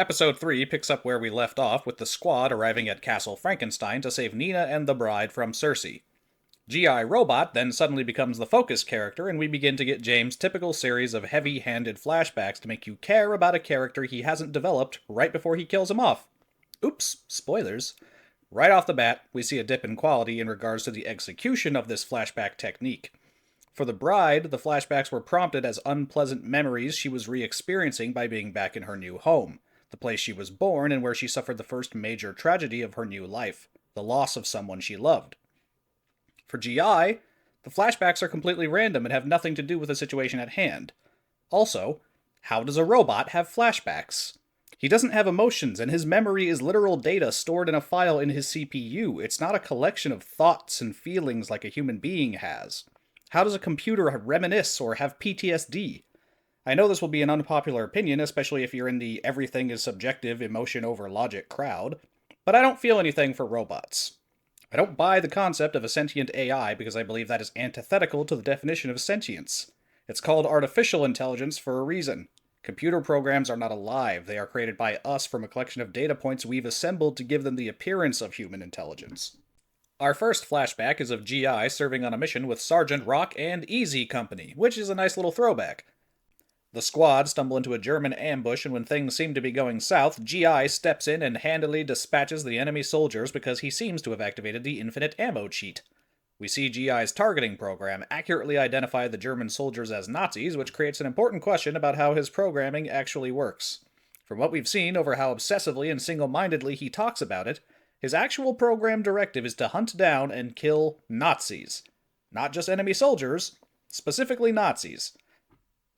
Episode 3 picks up where we left off with the squad arriving at Castle Frankenstein to save Nina and the bride from Cersei. G.I. Robot then suddenly becomes the focus character, and we begin to get James' typical series of heavy-handed flashbacks to make you care about a character he hasn't developed right before he kills him off. Oops, spoilers. Right off the bat, we see a dip in quality in regards to the execution of this flashback technique. For the bride, the flashbacks were prompted as unpleasant memories she was re-experiencing by being back in her new home, the place she was born and where she suffered the first major tragedy of her new life, the loss of someone she loved. For GI, the flashbacks are completely random and have nothing to do with the situation at hand. Also, how does a robot have flashbacks? He doesn't have emotions, and his memory is literal data stored in a file in his CPU. It's not a collection of thoughts and feelings like a human being has. How does a computer reminisce or have PTSD? I know this will be an unpopular opinion, especially if you're in the everything is subjective, emotion over logic crowd, but I don't feel anything for robots. I don't buy the concept of a sentient AI because I believe that is antithetical to the definition of sentience. It's called artificial intelligence for a reason. Computer programs are not alive. They are created by us from a collection of data points we've assembled to give them the appearance of human intelligence. Our first flashback is of GI serving on a mission with Sergeant Rock and Easy Company, which is a nice little throwback. The squad stumble into a German ambush, and when things seem to be going south, GI steps in and handily dispatches the enemy soldiers because he seems to have activated the infinite ammo cheat. We see GI's targeting program accurately identify the German soldiers as Nazis, which creates an important question about how his programming actually works. From what we've seen over how obsessively and single-mindedly he talks about it, his actual program directive is to hunt down and kill Nazis. Not just enemy soldiers, specifically Nazis.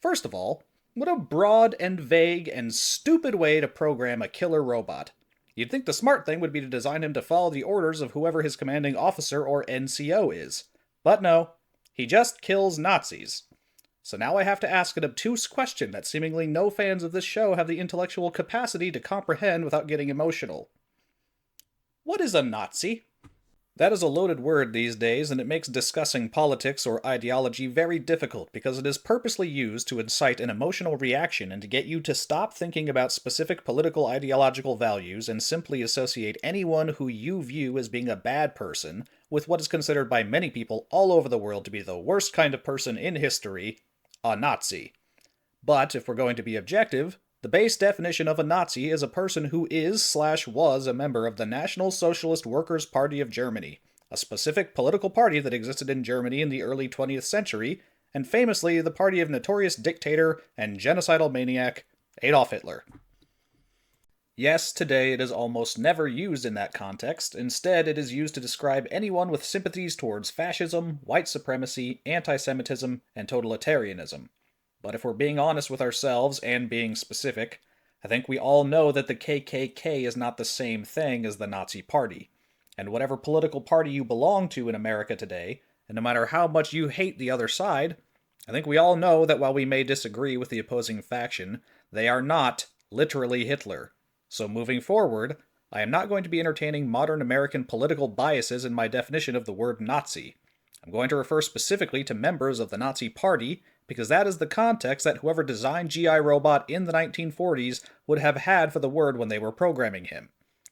First of all, what a broad and vague and stupid way to program a killer robot. You'd think the smart thing would be to design him to follow the orders of whoever his commanding officer or NCO is. But no, he just kills Nazis. So now I have to ask an obtuse question that seemingly no fans of this show have the intellectual capacity to comprehend without getting emotional. What is a Nazi? That is a loaded word these days, and it makes discussing politics or ideology very difficult because it is purposely used to incite an emotional reaction and to get you to stop thinking about specific political ideological values and simply associate anyone who you view as being a bad person with what is considered by many people all over the world to be the worst kind of person in history, a Nazi. But if we're going to be objective, the base definition of a Nazi is a person who is/was a member of the National Socialist Workers' Party of Germany, a specific political party that existed in Germany in the early 20th century, and famously the party of notorious dictator and genocidal maniac Adolf Hitler. Yes, today it is almost never used in that context. Instead, it is used to describe anyone with sympathies towards fascism, white supremacy, anti-Semitism, and totalitarianism. But if we're being honest with ourselves and being specific, I think we all know that the KKK is not the same thing as the Nazi Party. And whatever political party you belong to in America today, and no matter how much you hate the other side, I think we all know that while we may disagree with the opposing faction, they are not literally Hitler. So moving forward, I am not going to be entertaining modern American political biases in my definition of the word Nazi. I'm going to refer specifically to members of the Nazi Party, because that is the context that whoever designed GI Robot in the 1940s would have had for the word when they were programming him.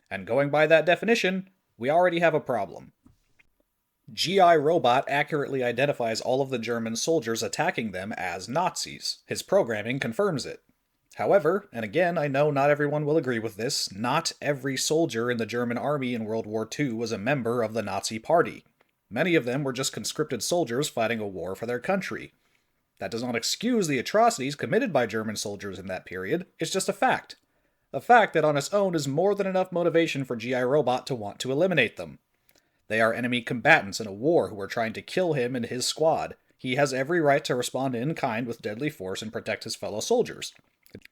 And going by that definition, we already have a problem. GI Robot accurately identifies all of the German soldiers attacking them as Nazis. His programming confirms it. However, and again, I know not everyone will agree with this, not every soldier in the German army in World War II was a member of the Nazi Party. Many of them were just conscripted soldiers fighting a war for their country. That does not excuse the atrocities committed by German soldiers in that period, it's just a fact. A fact that on its own is more than enough motivation for GI Robot to want to eliminate them. They are enemy combatants in a war who are trying to kill him and his squad. He has every right to respond in kind with deadly force and protect his fellow soldiers.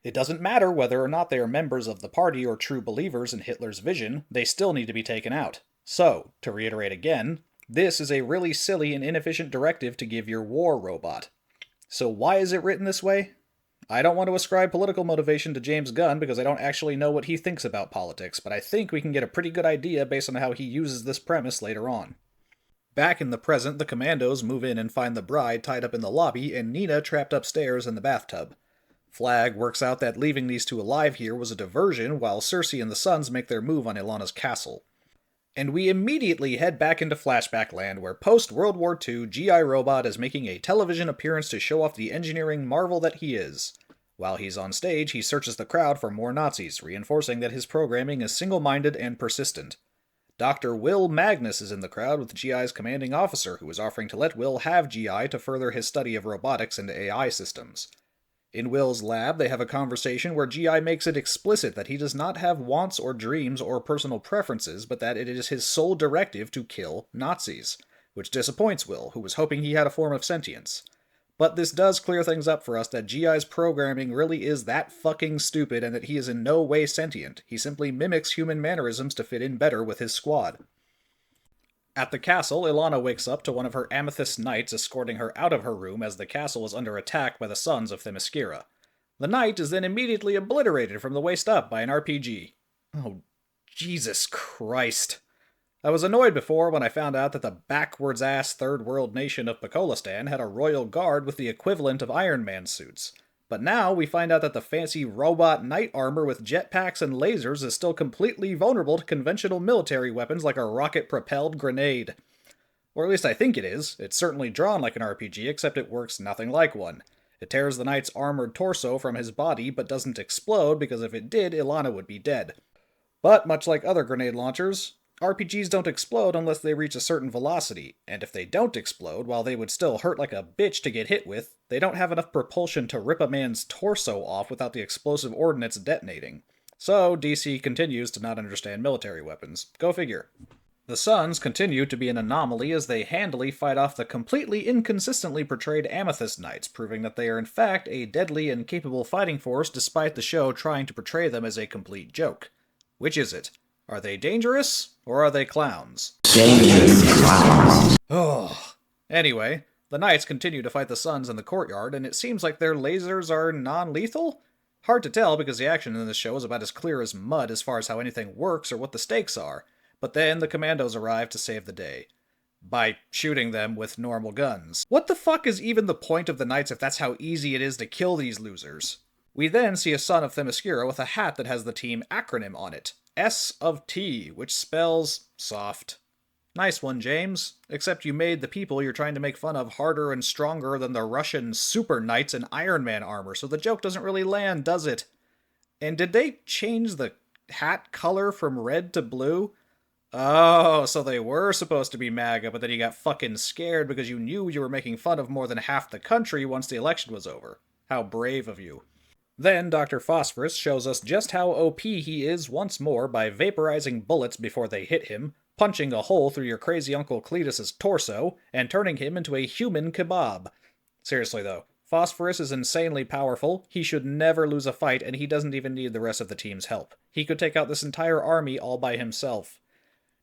It doesn't matter whether or not they are members of the party or true believers in Hitler's vision, they still need to be taken out. So, to reiterate again, this is a really silly and inefficient directive to give your war robot. So why is it written this way? I don't want to ascribe political motivation to James Gunn because I don't actually know what he thinks about politics, but I think we can get a pretty good idea based on how he uses this premise later on. Back in the present, the Commandos move in and find the bride tied up in the lobby and Nina trapped upstairs in the bathtub. Flag works out that leaving these two alive here was a diversion while Cersei and the Sons make their move on Ilana's castle. And we immediately head back into flashback land where post-World War II, G.I. Robot is making a television appearance to show off the engineering marvel that he is. While he's on stage, he searches the crowd for more Nazis, reinforcing that his programming is single-minded and persistent. Dr. Will Magnus is in the crowd with G.I.'s commanding officer, who is offering to let Will have G.I. to further his study of robotics and AI systems. In Will's lab, they have a conversation where G.I. makes it explicit that he does not have wants or dreams or personal preferences, but that it is his sole directive to kill Nazis, which disappoints Will, who was hoping he had a form of sentience. But this does clear things up for us that G.I.'s programming really is that fucking stupid and that he is in no way sentient. He simply mimics human mannerisms to fit in better with his squad. At the castle, Ilana wakes up to one of her amethyst knights escorting her out of her room as the castle is under attack by the sons of Themyscira. The knight is then immediately obliterated from the waist up by an RPG. Oh, Jesus Christ. I was annoyed before when I found out that the backwards-ass third world nation of Pakolistan had a royal guard with the equivalent of Iron Man suits. But now we find out that the fancy robot knight armor with jetpacks and lasers is still completely vulnerable to conventional military weapons like a rocket-propelled grenade. Or at least I think it is. It's certainly drawn like an RPG, except it works nothing like one. It tears the knight's armored torso from his body, but doesn't explode, because if it did, Ilana would be dead. But much like other grenade launchers, RPGs don't explode unless they reach a certain velocity, and if they don't explode, while they would still hurt like a bitch to get hit with, they don't have enough propulsion to rip a man's torso off without the explosive ordnance detonating. So, DC continues to not understand military weapons. Go figure. The Sons continue to be an anomaly as they handily fight off the completely inconsistently portrayed Amethyst Knights, proving that they are in fact a deadly and capable fighting force despite the show trying to portray them as a complete joke. Which is it? Are they dangerous, or are they clowns? Dangerous clowns. Oh. Anyway, the Knights continue to fight the Sons in the courtyard, and it seems like their lasers are non-lethal? Hard to tell because the action in this show is about as clear as mud as far as how anything works or what the stakes are, but then the Commandos arrive to save the day. By shooting them with normal guns. What the fuck is even the point of the Knights if that's how easy it is to kill these losers? We then see a son of Themyscira with a hat that has the team acronym on it. S of T, which spells soft. Nice one, James. Except you made the people you're trying to make fun of harder and stronger than the Russian super knights in Iron Man armor, so the joke doesn't really land, does it? And did they change the hat color from red to blue? Oh, so they were supposed to be MAGA, but then you got fucking scared because you knew you were making fun of more than half the country once the election was over. How brave of you. Then Dr. Phosphorus shows us just how OP he is once more by vaporizing bullets before they hit him, punching a hole through your crazy Uncle Cletus's torso, and turning him into a human kebab. Seriously though, Phosphorus is insanely powerful, he should never lose a fight, and he doesn't even need the rest of the team's help. He could take out this entire army all by himself.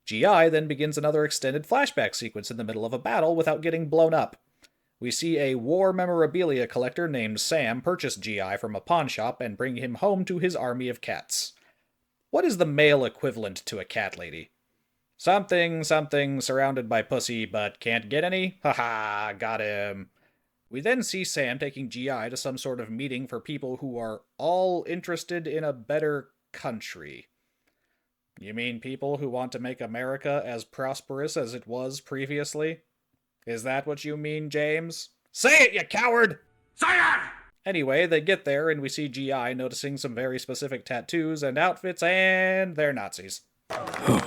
G.I. then begins another extended flashback sequence in the middle of a battle without getting blown up. We see a war memorabilia collector named Sam purchase G.I. from a pawn shop and bring him home to his army of cats. What is the male equivalent to a cat lady? Something, something, surrounded by pussy, but can't get any? Haha, got him. We then see Sam taking G.I. to some sort of meeting for people who are all interested in a better country. You mean people who want to make America as prosperous as it was previously? Is that what you mean, James? Say it, you coward! Say it! Anyway, they get there, and we see G.I. noticing some very specific tattoos and outfits, and they're Nazis. Oh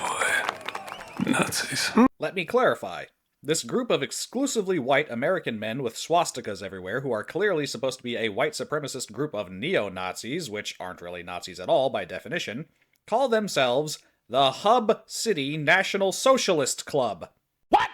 boy. Nazis. Let me clarify. This group of exclusively white American men with swastikas everywhere, who are clearly supposed to be a white supremacist group of neo-Nazis, which aren't really Nazis at all by definition, call themselves the Hub City National Socialist Club. What?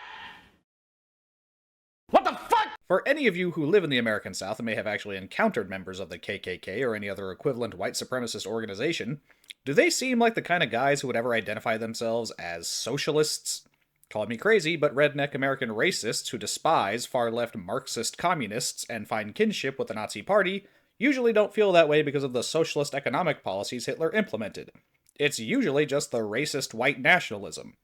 What the fuck? For any of you who live in the American South and may have actually encountered members of the KKK or any other equivalent white supremacist organization, do they seem like the kind of guys who would ever identify themselves as socialists? Call me crazy, but redneck American racists who despise far-left Marxist communists and find kinship with the Nazi Party usually don't feel that way because of the socialist economic policies Hitler implemented. It's usually just the racist white nationalism.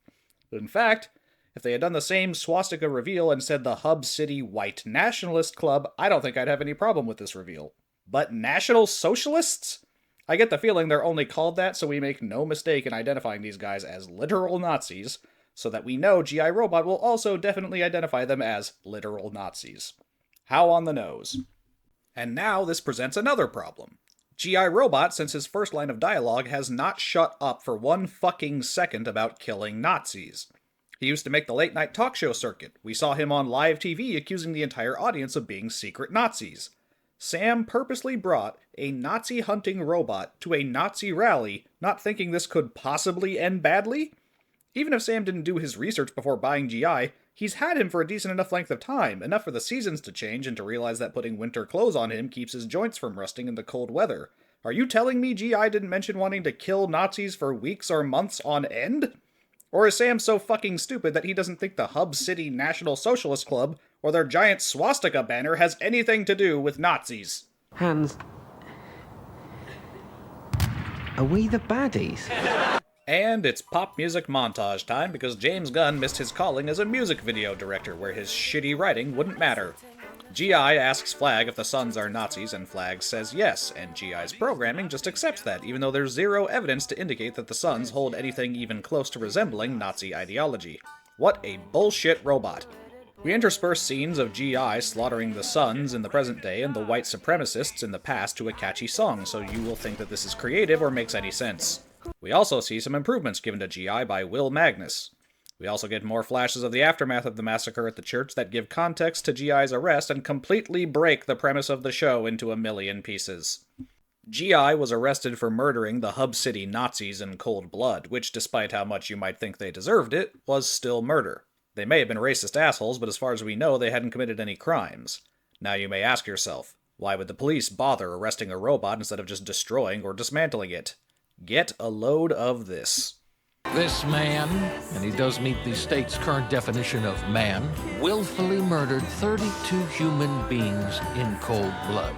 In fact, if they had done the same swastika reveal and said the Hub City White Nationalist Club, I don't think I'd have any problem with this reveal. But National Socialists? I get the feeling they're only called that so we make no mistake in identifying these guys as literal Nazis, so that we know G.I. Robot will also definitely identify them as literal Nazis. How on the nose? And now this presents another problem. G.I. Robot, since his first line of dialogue, has not shut up for one fucking second about killing Nazis. He used to make the late-night talk show circuit. We saw him on live TV accusing the entire audience of being secret Nazis. Sam purposely brought a Nazi-hunting robot to a Nazi rally, not thinking this could possibly end badly? Even if Sam didn't do his research before buying GI, he's had him for a decent enough length of time, enough for the seasons to change and to realize that putting winter clothes on him keeps his joints from rusting in the cold weather. Are you telling me GI didn't mention wanting to kill Nazis for weeks or months on end? Or is Sam so fucking stupid that he doesn't think the Hub City National Socialist Club or their giant swastika banner has anything to do with Nazis? Hans, are we the baddies? And it's pop music montage time because James Gunn missed his calling as a music video director where his shitty writing wouldn't matter. G.I. asks Flag if the Sons are Nazis, and Flag says yes, and G.I.'s programming just accepts that, even though there's zero evidence to indicate that the Sons hold anything even close to resembling Nazi ideology. What a bullshit robot. We intersperse scenes of G.I. slaughtering the Sons in the present day and the white supremacists in the past to a catchy song, so you will think that this is creative or makes any sense. We also see some improvements given to G.I. by Will Magnus. We also get more flashes of the aftermath of the massacre at the church that give context to G.I.'s arrest and completely break the premise of the show into a million pieces. G.I. was arrested for murdering the Hub City Nazis in cold blood, which, despite how much you might think they deserved it, was still murder. They may have been racist assholes, but as far as we know, they hadn't committed any crimes. Now you may ask yourself, why would the police bother arresting a robot instead of just destroying or dismantling it? Get a load of this. This man, and he does meet the state's current definition of man, willfully murdered 32 human beings in cold blood.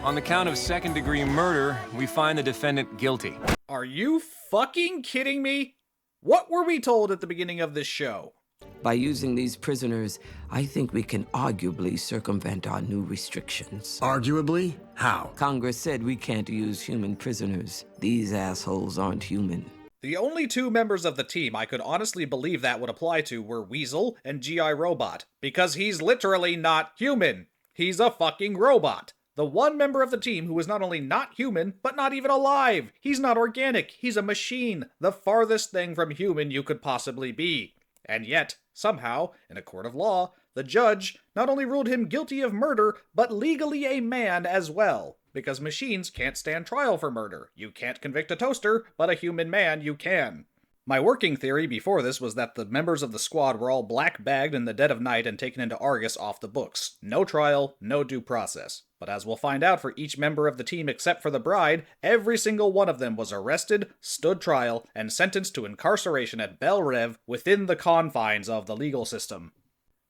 On the count of second-degree murder, we find the defendant guilty. Are you fucking kidding me? What were we told at the beginning of this show? By using these prisoners, I think we can arguably circumvent our new restrictions. Arguably? How? Congress said we can't use human prisoners. These assholes aren't human. The only two members of the team I could honestly believe that would apply to were Weasel and G.I. Robot, because he's literally not human. He's a fucking robot. The one member of the team who is not only not human, but not even alive. He's not organic. He's a machine. The farthest thing from human you could possibly be. And yet, somehow, in a court of law, the judge not only ruled him guilty of murder, but legally a man as well. Because machines can't stand trial for murder. You can't convict a toaster, but a human man you can. My working theory before this was that the members of the squad were all black-bagged in the dead of night and taken into Argus off the books. No trial, no due process. But as we'll find out for each member of the team except for the bride, every single one of them was arrested, stood trial, and sentenced to incarceration at Belle Reve within the confines of the legal system.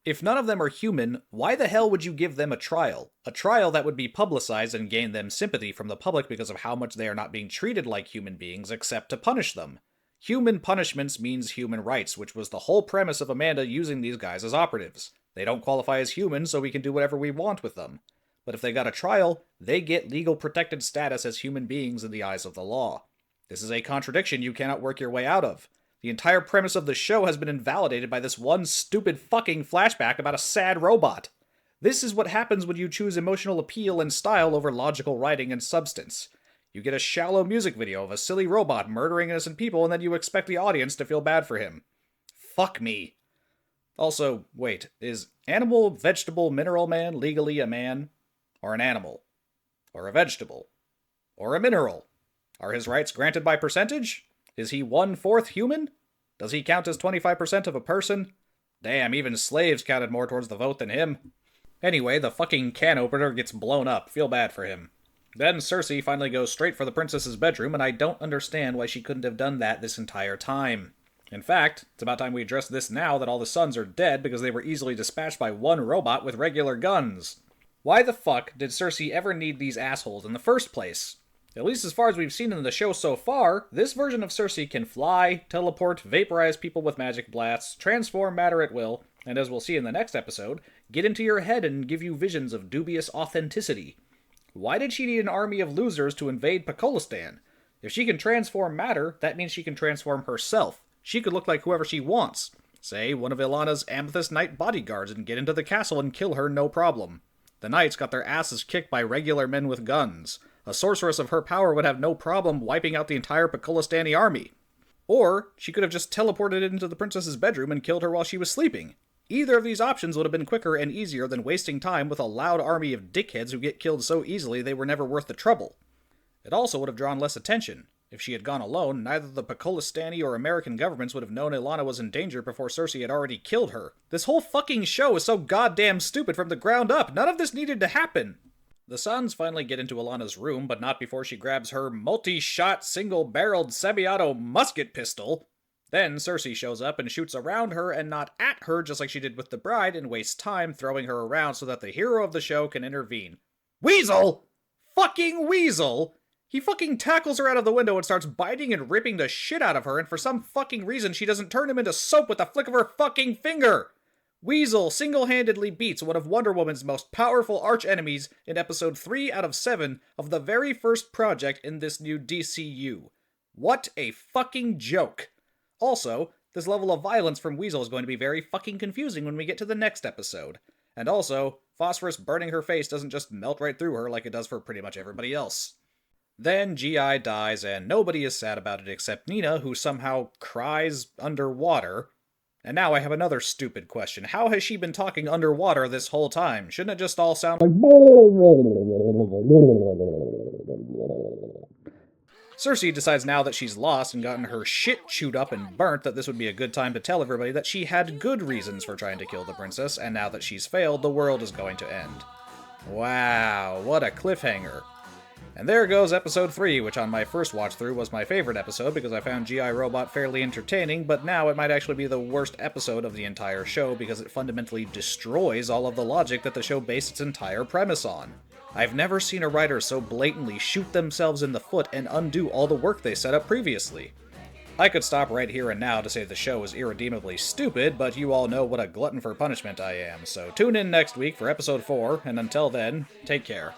If none of them are human, why the hell would you give them a trial? A trial that would be publicized and gain them sympathy from the public because of how much they are not being treated like human beings except to punish them. Human punishments means human rights, which was the whole premise of Amanda using these guys as operatives. They don't qualify as humans, so we can do whatever we want with them. But if they got a trial, they get legal protected status as human beings in the eyes of the law. This is a contradiction you cannot work your way out of. The entire premise of the show has been invalidated by this one stupid fucking flashback about a sad robot. This is what happens when you choose emotional appeal and style over logical writing and substance. You get a shallow music video of a silly robot murdering innocent people, and then you expect the audience to feel bad for him. Fuck me. Also, wait, is animal, vegetable, mineral man legally a man? Or an animal? Or a vegetable? Or a mineral? Are his rights granted by percentage? Is he 1/4 human? Does he count as 25% of a person? Damn, even slaves counted more towards the vote than him. Anyway, the fucking can opener gets blown up. Feel bad for him. Then Cersei finally goes straight for the princess's bedroom, and I don't understand why she couldn't have done that this entire time. In fact, it's about time we address this now that all the Sons are dead because they were easily dispatched by one robot with regular guns. Why the fuck did Cersei ever need these assholes in the first place? At least as far as we've seen in the show so far, this version of Cersei can fly, teleport, vaporize people with magic blasts, transform matter at will, and as we'll see in the next episode, get into your head and give you visions of dubious authenticity. Why did she need an army of losers to invade Pakistan? If she can transform matter, that means she can transform herself. She could look like whoever she wants. Say, one of Ilana's Amethyst Knight bodyguards and get into the castle and kill her no problem. The Knights got their asses kicked by regular men with guns. A sorceress of her power would have no problem wiping out the entire Pakistani army. Or, she could have just teleported into the princess's bedroom and killed her while she was sleeping. Either of these options would have been quicker and easier than wasting time with a loud army of dickheads who get killed so easily they were never worth the trouble. It also would have drawn less attention. If she had gone alone, neither the Pakistani or American governments would have known Ilana was in danger before Cersei had already killed her. This whole fucking show is so goddamn stupid from the ground up. None of this needed to happen. The Sons finally get into Ilana's room, but not before she grabs her multi-shot, single-barreled semi-auto musket pistol. Then Cersei shows up and shoots around her and not at her, just like she did with the bride, and wastes time throwing her around so that the hero of the show can intervene. Weasel! Fucking Weasel! He fucking tackles her out of the window and starts biting and ripping the shit out of her, and for some fucking reason she doesn't turn him into soap with the flick of her fucking finger! Weasel single-handedly beats one of Wonder Woman's most powerful arch-enemies in episode 3 out of 7 of the very first project in this new DCU. What a fucking joke! Also, this level of violence from Weasel is going to be very fucking confusing when we get to the next episode. And also, phosphorus burning her face doesn't just melt right through her like it does for pretty much everybody else. Then G.I. dies, and nobody is sad about it except Nina, who somehow cries underwater. And now I have another stupid question. How has she been talking underwater this whole time? Shouldn't it just all sound like... Cersei decides now that she's lost and gotten her shit chewed up and burnt that this would be a good time to tell everybody that she had good reasons for trying to kill the princess, and now that she's failed, the world is going to end. Wow, what a cliffhanger. And there goes episode 3, which on my first watch through was my favorite episode because I found G.I. Robot fairly entertaining, but now it might actually be the worst episode of the entire show because it fundamentally destroys all of the logic that the show based its entire premise on. I've never seen a writer so blatantly shoot themselves in the foot and undo all the work they set up previously. I could stop right here and now to say the show is irredeemably stupid, but you all know what a glutton for punishment I am, so tune in next week for episode 4, and until then, take care.